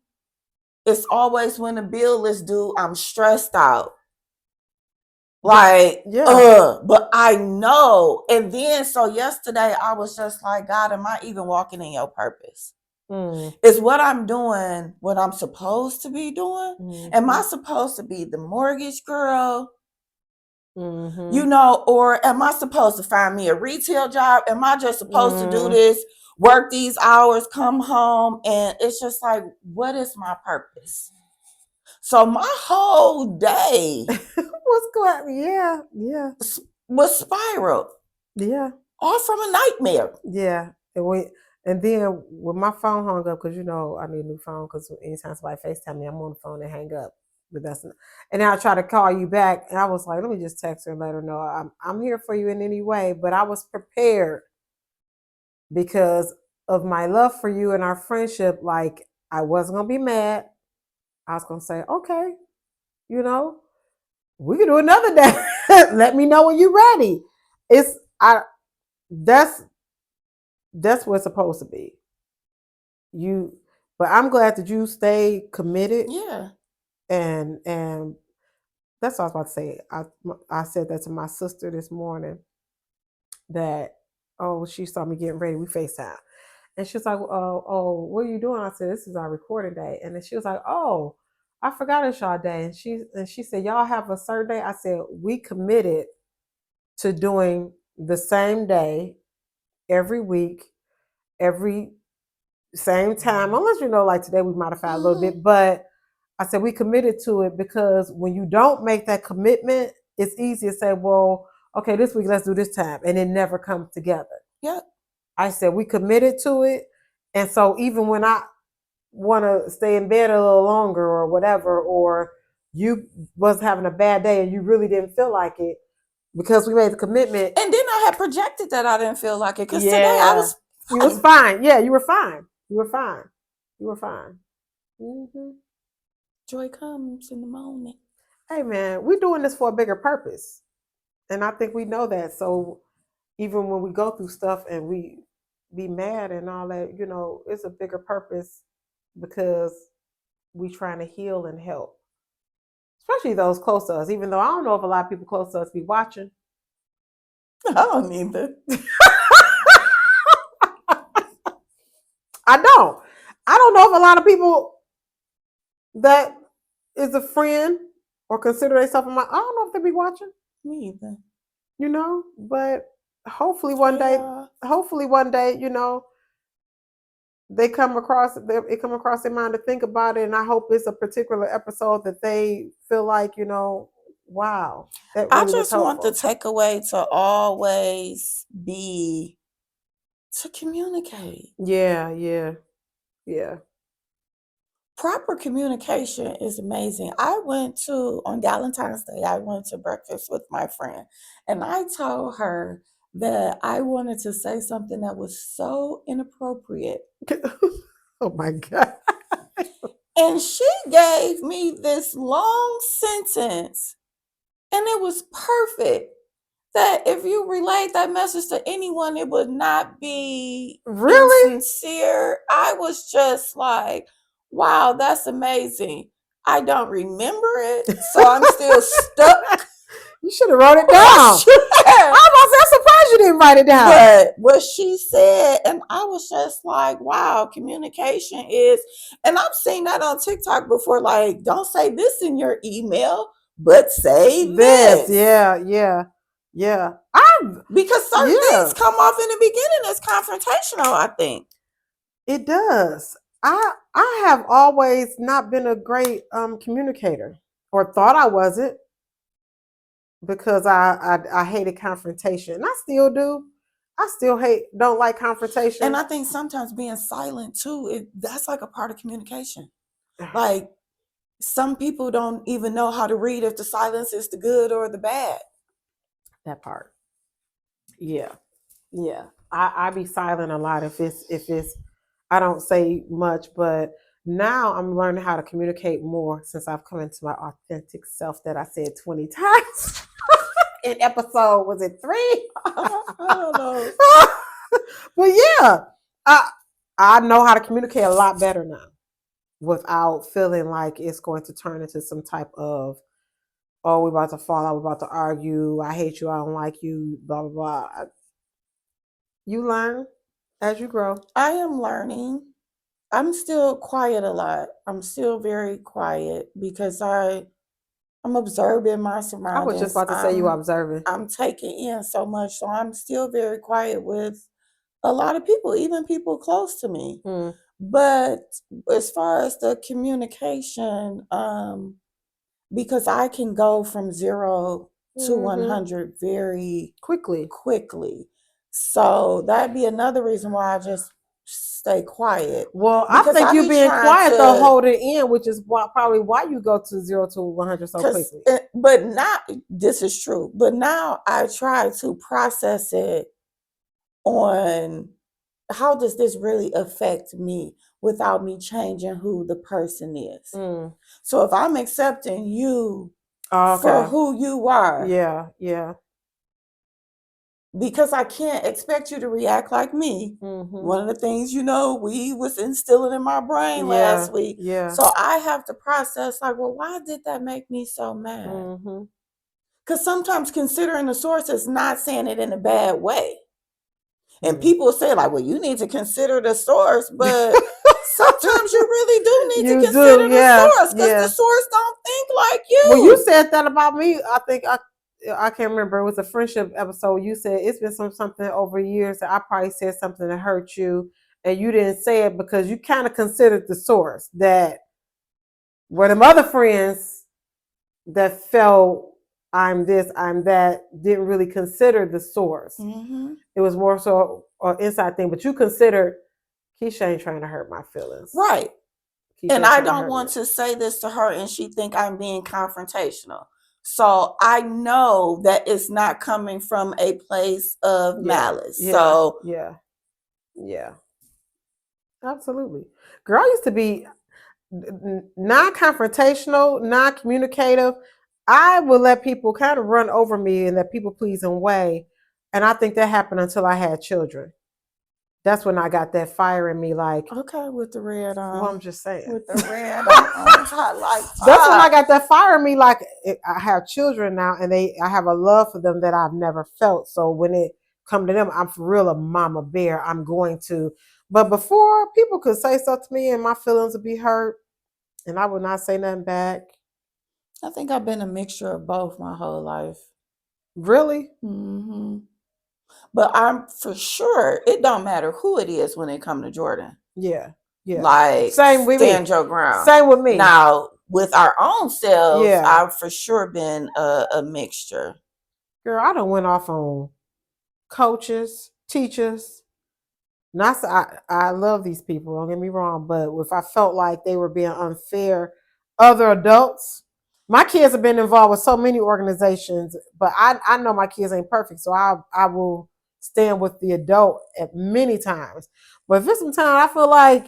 it's always when the bill is due, I'm stressed out. Like, but I know. And then, so yesterday I was just like, God, am I even walking in your purpose? Is what I'm doing what I'm supposed to be doing? Am I supposed to be the mortgage girl? You know, or am I supposed to find me a retail job? Am I just supposed to do this, work these hours, come home? And it's just like, what is my purpose? So my whole day was spiraled. Yeah. all from a nightmare. Yeah. And then when my phone hung up, because I need a new phone, because anytime somebody FaceTime me, I'm on the phone and hang up. But and then I try to call you back, and I was like, let me just text her and let her know I'm here for you in any way. But I was prepared because of my love for you and our friendship. Like, I wasn't gonna be mad. I was gonna say, okay, we can do another day. Let me know when you're ready. It's I that's what it's supposed to be. But I'm glad that you stay committed. Yeah. And that's what I was about to say. I said that to my sister this morning, that she saw me getting ready. We FaceTime. And she was like, what are you doing? I said, this is our recording day. And then she was like, oh, I forgot it's y'all day. And she said, y'all have a certain day? I said, we committed to doing the same day every week, every same time, unless like today we modified a little bit. But I said we committed to it, because when you don't make that commitment, it's easy to say, well, okay, this week let's do this time, and it never comes together. Yep. I said we committed to it, and so even when I want to stay in bed a little longer or whatever, or you was having a bad day and you really didn't feel like it, because we made the commitment. And then I had projected that I didn't feel like it, because today I was fine. You was fine. Yeah, you were fine. You were fine. You were fine. Mm-hmm. Joy comes in the morning. Hey, man, we're doing this for a bigger purpose. And I think we know that. So even when we go through stuff and we be mad and all that, it's a bigger purpose, because we trying to heal and help. Especially those close to us, even though I don't know if a lot of people close to us be watching. I don't either. I don't know if a lot of people that is a friend or consider themselves I don't know if they be watching. Me either. But hopefully one day, they come across their mind to think about it, and I hope it's a particular episode that they feel like, wow, that really I just want the takeaway to always be to communicate. Yeah. Proper communication is amazing. On Valentine's Day, I went to breakfast with my friend, and I told her that I wanted to say something that was so inappropriate. Oh my God. And she gave me this long sentence, and it was perfect. That if you relayed that message to anyone, it would not be really insincere. I was just like, wow, that's amazing. I don't remember it, so I'm still stuck. You should have wrote it down. I'm surprised you didn't write it down. But what she said, and I was just like, wow, communication is, and I've seen that on TikTok before, like, don't say this in your email, but say this. Yeah. Because certain things come off in the beginning as confrontational, I think. It does. I have always not been a great communicator, or thought I wasn't, because I hated confrontation. And I still do. I still don't like confrontation. And I think sometimes being silent too, that's like a part of communication. Like, some people don't even know how to read if the silence is the good or the bad. That part. Yeah. I be silent a lot if it's I don't say much, but now I'm learning how to communicate more, since I've come into my authentic self that I said 20 times in episode, was it 3? I don't know. But yeah, I know how to communicate a lot better now, without feeling like it's going to turn into some type of, oh, we're about to fall out, we're about to argue, I hate you, I don't like you, blah blah blah. You learn as you grow. I am learning. I'm still quiet a lot. I'm still very quiet because I'm observing my surroundings. I was just about to say you observing. I'm taking in so much, so I'm still very quiet with a lot of people, even people close to me. But as far as the communication, because I can go from 0 to 100 very quickly. So that'd be another reason why I just stay quiet. Well, I Because think I you be being trying quiet to to, hold it in, which is probably why you go to 0 to 100 so cause, quickly. but not, this is true, but now I try to process it on how does this really affect me without me changing who the person is. Mm. So if I'm accepting you Oh, for okay. who you are, Yeah, yeah. because I can't expect you to react like me. Mm-hmm. One of the things, we was instilling in my brain Yeah, last week. yeah. So I have to process like, well, why did that make me so mad? Mm-hmm. Because sometimes considering the source is not saying it in a bad way. And Mm. people say like, well, you need to consider the source, but sometimes you really do need to consider the source because the source don't think like you. Well, you said that about me. I think I can't remember. It was a friendship episode. You said it's been something over years that I probably said something that hurt you, and you didn't say it because you kind of considered the source that were them other friends that felt I'm this, I'm that, didn't really consider the source. Mm-hmm. It was more so an inside thing, but you considered Keisha ain't trying to hurt my feelings. Right. Keisha and I don't want to say this to her and she think I'm being confrontational. So I know that it's not coming from a place of malice. So yeah. Absolutely. Girl, I used to be non-confrontational, non-communicative. I would let people kind of run over me in that people-pleasing way. And I think that happened until I had children. That's when I got that fire in me, like, okay, with the red on. Well, I'm just saying. With the red on highlight. That's when I got that fire in me, like I have children now and I have a love for them that I've never felt. So when it come to them, I'm for real a mama bear. I'm going to. But before, people could say stuff to me and my feelings would be hurt and I would not say nothing back. I think I've been a mixture of both my whole life. Really? Mm-hmm. But I'm for sure, it don't matter who it is when it come to Jordan. Yeah. Like, same with stand me. your ground. Same with me. Now, with our own selves, I've for sure been a mixture. Girl, I done went off on coaches, teachers. Not I love these people, don't get me wrong, but if I felt like they were being unfair, other adults, my kids have been involved with so many organizations, but I know my kids ain't perfect, so I will stand with the adult at many times. But if it's some time I feel like,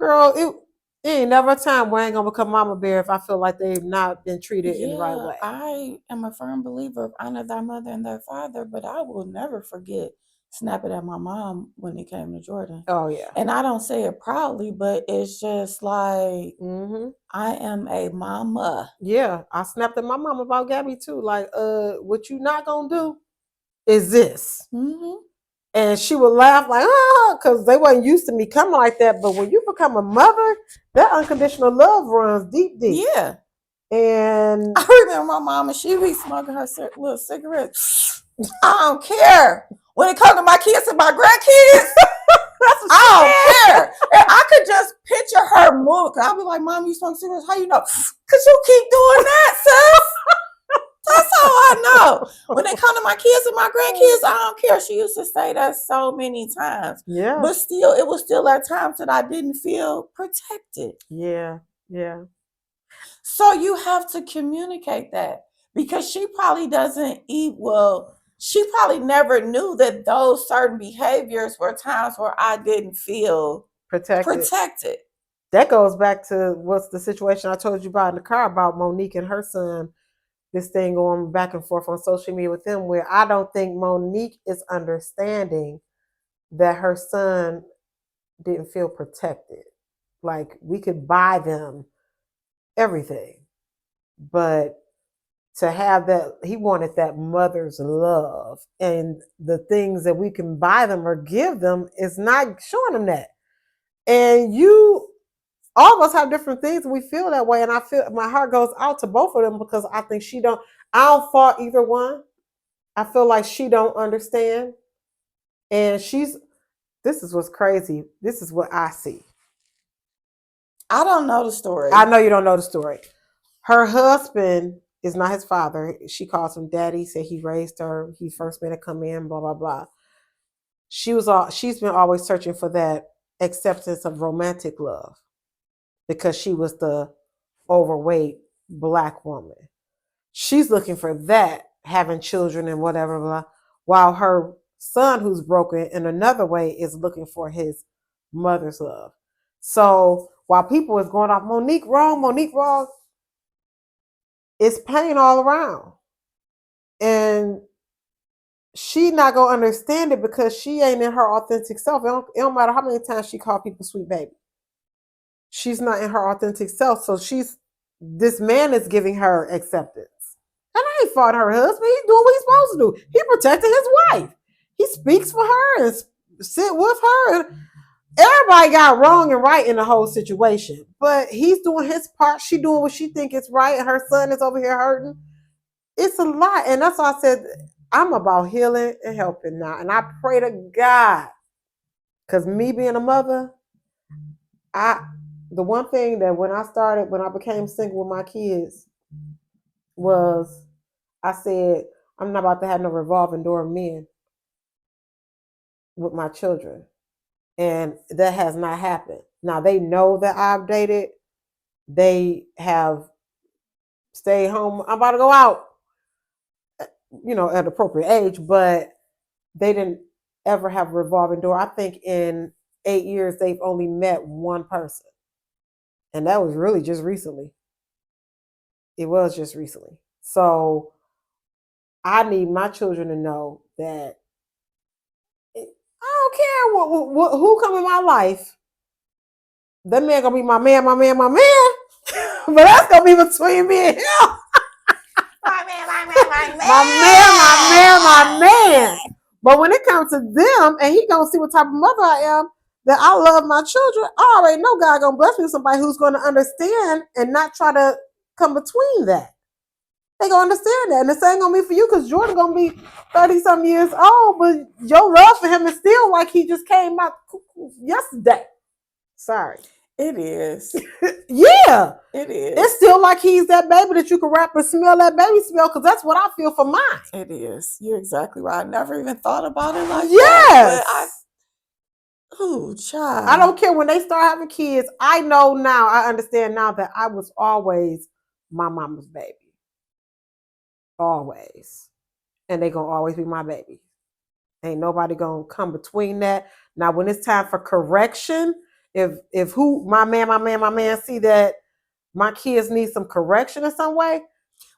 girl, it ain't never a time where I ain't gonna become mama bear if I feel like they've not been treated in the right way. I am a firm believer of honor thy mother and thy father, but I will never forget snapping at my mom when it came to Jordan. Oh yeah. And I don't say it proudly, but it's just like, I am a mama. Yeah, I snapped at my mom about Gabby too. Like, what you not gonna do is this. And she would laugh like, because they wasn't used to me coming like that. But when you become a mother, that unconditional love runs deep. Yeah. And I remember my mama, she be smoking her little cigarettes. I don't care. When it comes to my kids and my grandkids, I don't care. And I could just picture her move. I'll be like, Mom, you smoke cigarettes? How you know? Because you keep doing that, sis. That's how I know. When it comes to my kids and my grandkids, I don't care. She used to say that so many times. Yeah. But still, it was still at times that I didn't feel protected. Yeah. So you have to communicate that because she probably doesn't she probably never knew that those certain behaviors were times where I didn't feel protected. That goes back to what's the situation I told you about in the car about Monique and her son. This thing going back and forth on social media with them, where I don't think Monique is understanding that her son didn't feel protected. Like, we could buy them everything, but to have that, he wanted that mother's love, and the things that we can buy them or give them is not showing them that. And all of us have different things and we feel that way, and I feel my heart goes out to both of them because I think I don't fault either one. I feel like she don't understand, and this is what's crazy. This is what I see. I don't know the story. I know you don't know the story. Her husband is not his father. She calls him daddy, said he raised her. He first made her come in, blah, blah, blah. she's been always searching for that acceptance of romantic love because she was the overweight black woman. She's looking for that, having children and whatever, blah, while her son, who's broken in another way, is looking for his mother's love. So while people is going off Monique wrong, it's pain all around. And she not gonna understand it because she ain't in her authentic self. It don't matter how many times she call people sweet baby. She's not in her authentic self. So this man is giving her acceptance. And I ain't fought her husband. He's doing what he's supposed to do. He protected his wife. He speaks for her and sit with her. And everybody got wrong and right in the whole situation. But he's doing his part. She doing what she think is right. And her son is over here hurting. It's a lot. And that's why I said I'm about healing and helping now. And I pray to God. Because me being a mother, the one thing that when I became single with my kids was I said, I'm not about to have no revolving door of men with my children. And that has not happened. Now they know that I've dated. They have stayed home. I'm about to go out, at appropriate age, but they didn't ever have a revolving door. I think in 8 years, they've only met one person. And that was really just recently. It was just recently. So I need my children to know that I don't care who come in my life. That man gonna be my man. But that's gonna be between me and him. My man. But when it comes to them, and he gonna see what type of mother I am, that I love my children, I already know God gonna bless me with somebody who's gonna understand and not try to come between that. They gonna understand that. And the same gonna be for you, because Jordan gonna be 30-some years old, but your love for him is still like he just came out yesterday. Sorry. It is. Yeah. It is. It's still like he's that baby that you can wrap and smell that baby smell, because that's what I feel for mine. It is. You're exactly right. I never even thought about it like yes. that. Oh, child. I don't care when they start having kids. I know now, I understand now that I was always my mama's baby. Always. And they gonna always be my baby. Ain't nobody gonna come between that. Now, when it's time for correction, if my man see that my kids need some correction in some way.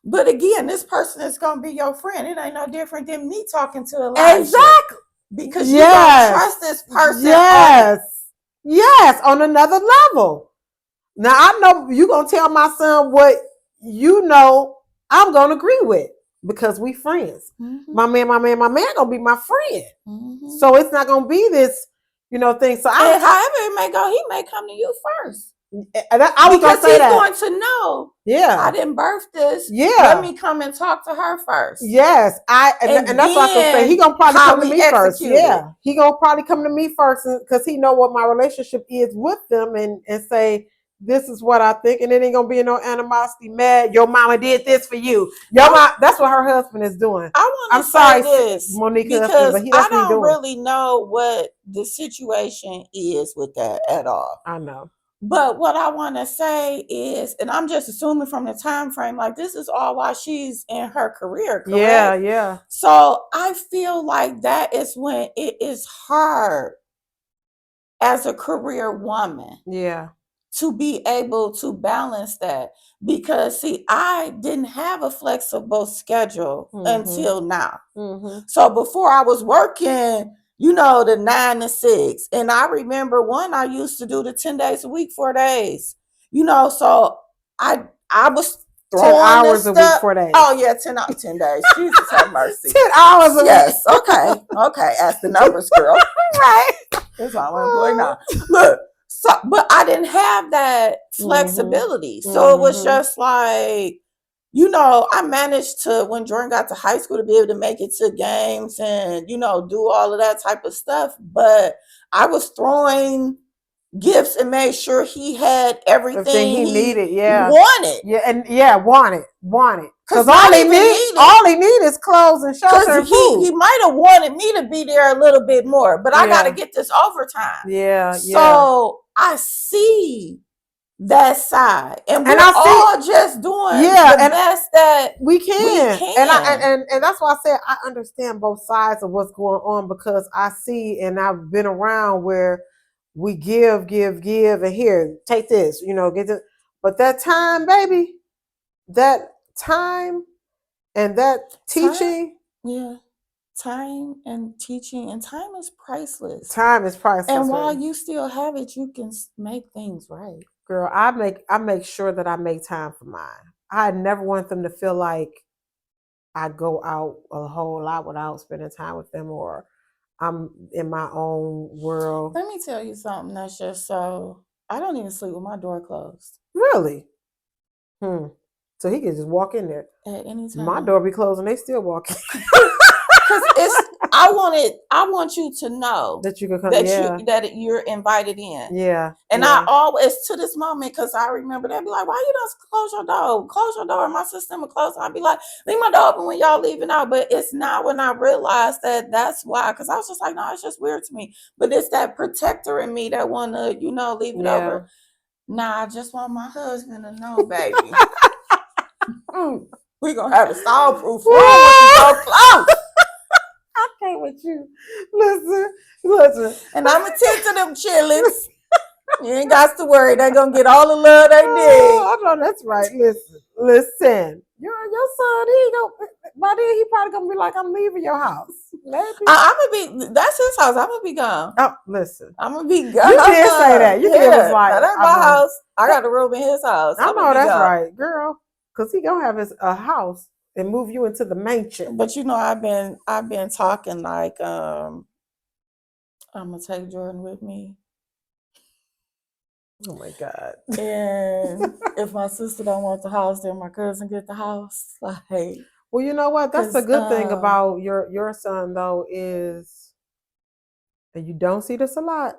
But again, this person is gonna be your friend. It ain't no different than me talking to Elijah. Exactly. Because you don't trust this person. Yes, on another level. Now I know you gonna tell my son what you know I'm gonna agree with, because we friends. Mm-hmm. My man gonna be my friend. Mm-hmm. So it's not gonna be this, thing. So however it may go, he may come to you first. I was gonna say that. Because he's going to know. Yeah, I didn't birth this. Yeah, let me come and talk to her first. Yes, and that's what I was gonna say. He gonna probably come to me first. Yeah, he gonna probably come to me first because he know what my relationship is with them, and say, this is what I think, and it ain't gonna be no animosity. Mad, your mama did this for you. That's what her husband is doing. I'm sorry, this Monique, because husband, but I don't really know what the situation is with that at all. I know. But what I want to say is, and I'm just assuming from the time frame, like this is all while she's in her career, correct? Yeah. So I feel like that is when it is hard as a career woman. Yeah. To be able to balance that. Because see, I didn't have a flexible schedule until now. Mm-hmm. So before I was working, the 9 to 6. And I remember I used to do the 10 days a week, 4 days. So I was throwing 10 hours a week, 4 days. Oh yeah, 10 days. Jesus have mercy. 10 hours a week. Yes. Okay. Ask the numbers, girl. Right. That's all I'm employed now. Look. So, but I didn't have that flexibility. Mm-hmm. So it was just like, I managed to, when Jordan got to high school, to be able to make it to games and, do all of that type of stuff. But I was throwing gifts and made sure he had everything everything he he needed, yeah. wanted. Yeah, and yeah, wanted. Because Because all he need is clothes and shelter and food. he might have wanted me to be there a little bit more, but I got to get this overtime. Yeah, so I see that side, and we're I all just doing the best that we can. And that's why I said I understand both sides of what's going on, because I see and I've been around where we give, and here, take this, get it. But that time, baby, that time and that teaching. Time and teaching, and time is priceless. Time is priceless. And while you still have it, you can make things right. Girl, I make sure that I make time for mine. I never want them to feel like I go out a whole lot without spending time with them, or I'm in my own world. Let me tell you something that's just so, I don't even sleep with my door closed. Really? So he can just walk in there at any time. My door be closed and they still walk in. Because I want you to know that you can come, that you're invited in. Yeah. And I always, to this moment, because I remember they'd be like, why you don't close your door? Close your door. My system will close. I'd be like, leave my door open when y'all leaving out. But it's not when I realized that that's why. Because I was just like, no, it's just weird to me. But it's that protector in me that want to, leave it over. Nah, I just want my husband to know, baby. We're going to have a soundproof room when you go close. I can't with you. Listen. And I'm going to tend to them chillings. You ain't got to worry. They're going to get all the love they need. I know that's right. Listen. Your son, by then he probably going to be like, I'm leaving your house. That's his house. I'm going to be gone. Oh, listen. I'm going to be gone. You did say that. You did was like, that ain't my house. I got a room in his house. I know that's right, girl. Because he going to have a house and move you into the mansion. But I've been talking like, I'm going to take Jordan with me. Oh my God. And if my sister don't want the house, then my cousin get the house. Like, well, you know what? That's the good thing about your son though, is, and you don't see this a lot.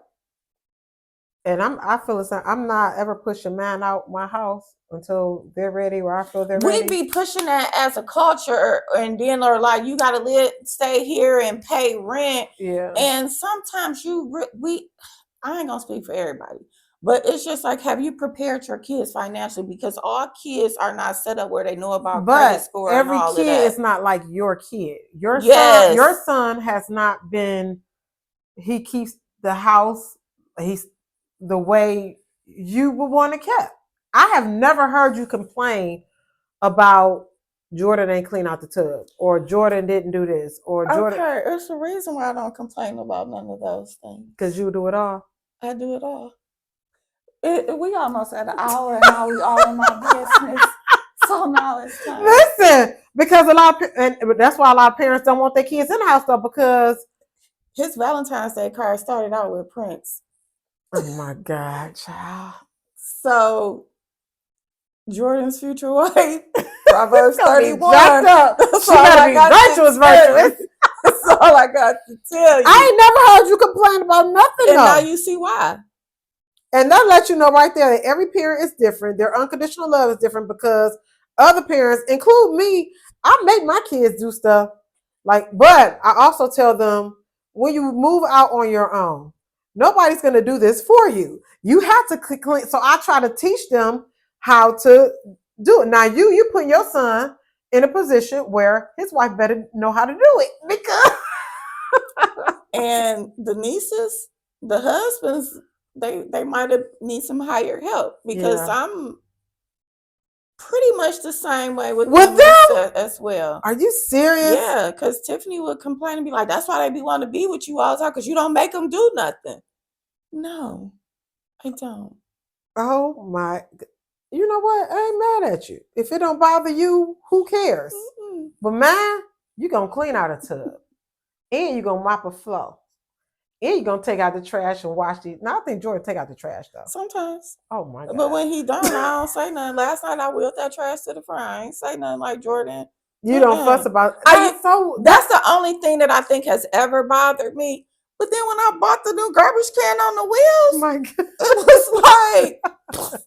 And I feel the same. I'm not ever pushing man out my house until they're ready, or I feel they're ready. We be pushing that as a culture, and then or like you gotta stay here and pay rent. Yeah. And sometimes I ain't gonna speak for everybody, but it's just like, have you prepared your kids financially? Because all kids are not set up where they know about credit score. Every and all kid of that. is not like your kid. Your son has not been. He keeps the house. He's the way you would want it kept. I have never heard you complain about Jordan ain't clean out the tub, or Jordan didn't do this, or Jordan. Okay, it's the reason why I don't complain about none of those things. Because you do it all. I do it all. We almost at an hour, and now we all in my business. So now it's time. Listen, because that's why a lot of parents don't want their kids in the house though, because his Valentine's Day card started out with Prince. Oh my God, child. So Jordan's future wife, Proverbs 31. She better be virtuous. That's all I got to tell you. I ain't never heard you complain about nothing. And now you see why. And that lets you know right there that every parent is different. Their unconditional love is different, because other parents, include me, I make my kids do stuff but I also tell them, when you move out on your own, nobody's going to do this for you. You have to clean. So I try to teach them how to do it. Now you put your son in a position where his wife better know how to do it, because and the nieces, the husbands, they might have need some higher help, because I'm pretty much the same way with them as well. Are you serious? Yeah, because Tiffany would complain and be like, that's why they be wanting to be with you all the time, because you don't make them do nothing. No, I don't. Oh my, you know what? I ain't mad at you. If it don't bother you, who cares? Mm-hmm. But man, you gonna clean out a tub, and you gonna mop a floor, and you gonna take out the trash and wash these. Now I think Jordan take out the trash though. Sometimes. Oh my God. But when he don't, I don't say nothing. Last night I wheeled that trash to the front. I ain't say nothing like Jordan. You don't fuss about. That's the only thing that I think has ever bothered me. But then when I bought the new garbage can on the wheels, My God. it was like,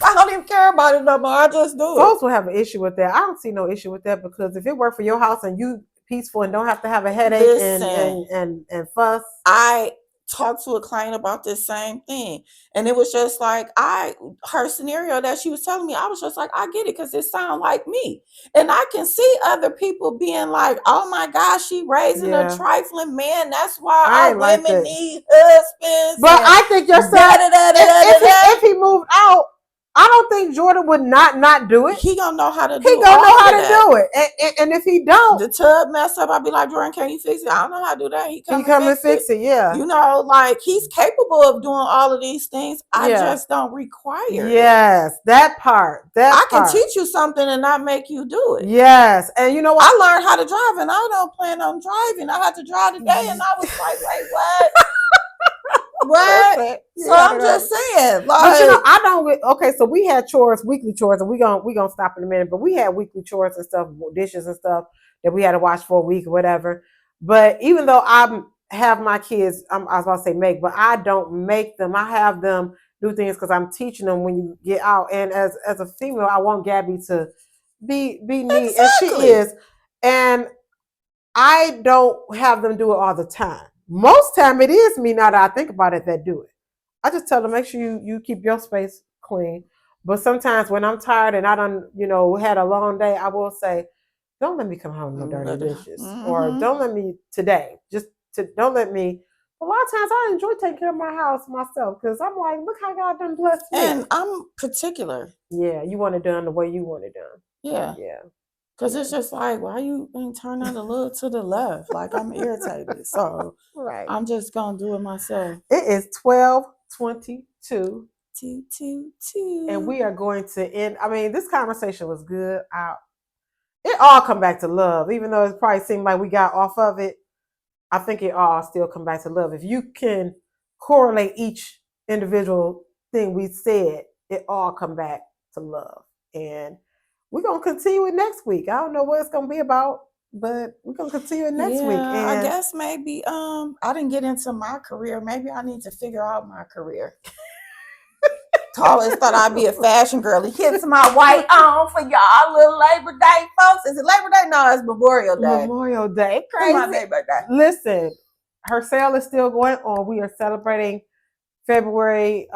I don't even care about it no more. I just do it. Folks will have an issue with that. I don't see no issue with that because if it worked for your house and you peaceful and don't have to have a headache Listen, and fuss. I talked to a client about this same thing, and it was just like her scenario that she was telling me, I was just like, I get it, because it sounds like me. And I can see other people being like, oh my gosh, she raising a Yeah. trifling man, that's why I our ain't like women that. need husbands. But I think your son, if he moved out, I don't think Jordan would not do it. He gonna know how to do He it. gonna know how to do it. And if he don't, the tub mess up, I'll be like, Jordan, can you fix it? I don't know how to do that. He come and fix it. Yeah. You know, like, he's capable of doing all of these things. I just don't require it. That part. I can teach you something and not make you do it. Yes. And you know what? I learned how to drive and I don't plan on driving. I had to drive today and I was like, wait, what? What? So I'm just saying, like, but you know, I don't. Okay, so we had chores, weekly chores, and we gonna stop in a minute. But we had weekly chores and stuff, dishes and stuff that we had to wash for a week or whatever. But even though I have my kids, I was about to say make, but I don't make them. I have them do things because I'm teaching them when you get out. And as a female, I want Gabby to be neat, and she is. And I don't have them do it all the time. Most time it is me, now that I think about it, that do it. I just tell them, make sure you keep your space clean. But sometimes when I'm tired and I done, had a long day, I will say, don't let me come home with no dirty dishes. Or don't let me today. Don't let me. A lot of times I enjoy taking care of my house myself because I'm like, look how God done blessed me. And I'm particular. Yeah, you want it done the way you want it done. Yeah. Yeah. Because it's just like, why you ain't turn it a little to the left? Like, I'm irritated. So right. I'm just going to do it myself. It is 12:22. Two. And we are going to end. I mean, this conversation was good. It all come back to love. Even though it probably seemed like we got off of it, I think it all still come back to love. If you can correlate each individual thing we said, it all come back to love. And we're going to continue it next week. I don't know what it's going to be about, but we're going to continue it next week. And I guess maybe I didn't get into my career. Maybe I need to figure out my career. Always thought I'd be a fashion girl. He hits my white on for y'all little Labor Day, folks. Is it Labor Day? No, it's Memorial Day. Memorial Day. Crazy. My Labor Day. Listen, her sale is still going on. We are celebrating February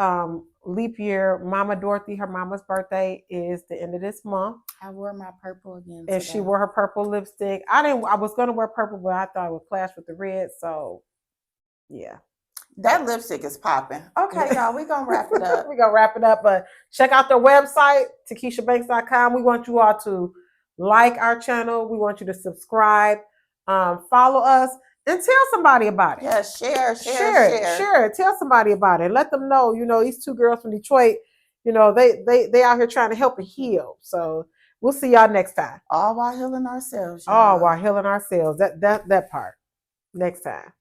leap year. Mama Dorothy, her mama's birthday is the end of this month. I wore my purple again and today. she wore her purple lipstick. I was gonna wear purple, but I thought it would clash with the red. So yeah. That lipstick is popping. Okay, y'all, we're going to wrap it up. We're going to wrap it up. But check out their website, TikishaBanks.com. We want you all to like our channel. We want you to subscribe, follow us, and tell somebody about it. Yeah, share. Tell somebody about it. Let them know, these two girls from Detroit, they out here trying to help and heal. So we'll see y'all next time. All while healing ourselves. All while healing ourselves. That part. Next time.